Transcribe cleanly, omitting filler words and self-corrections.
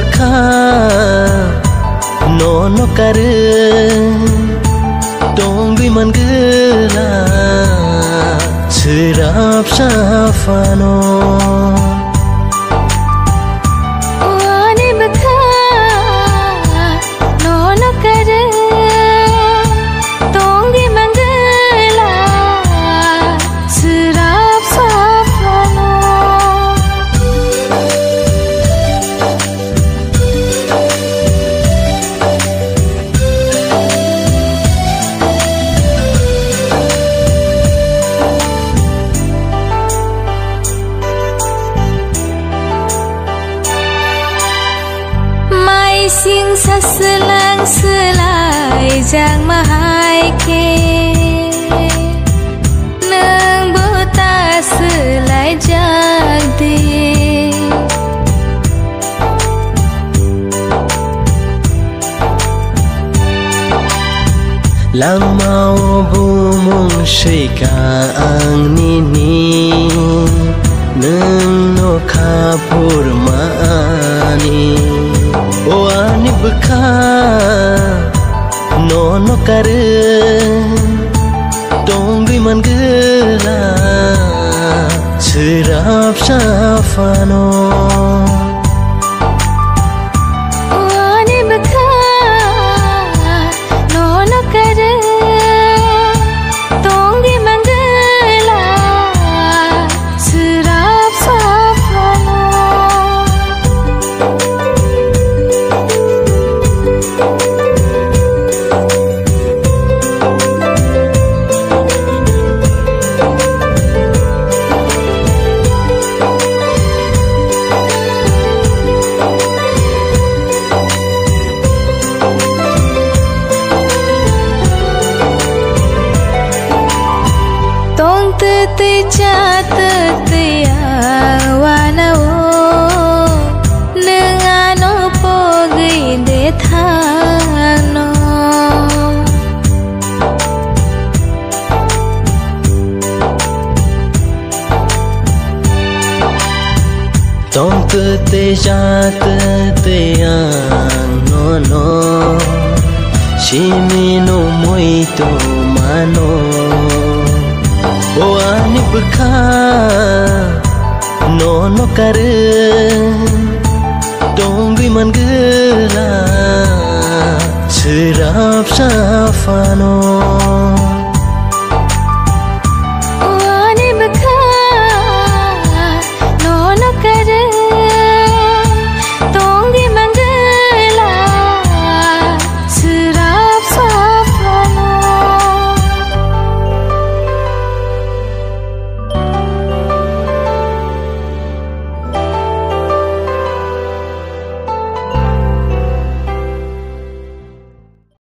bekha no kare dong bi man gela serap safano wani bekha no kare dong bi man gela serap safano sing sa selang selai jang mahai ke nang buta selai jag de lamau bumung shika ang nini nang no kapur maani wani bekha no kare dong bi man gela serap safano wani bekha no kare dong bi man gela serap safano te chat te wana o nengano pogi de thano tong te chat te no shimino muito mano wani bekha no kare dong bi man gela serap safano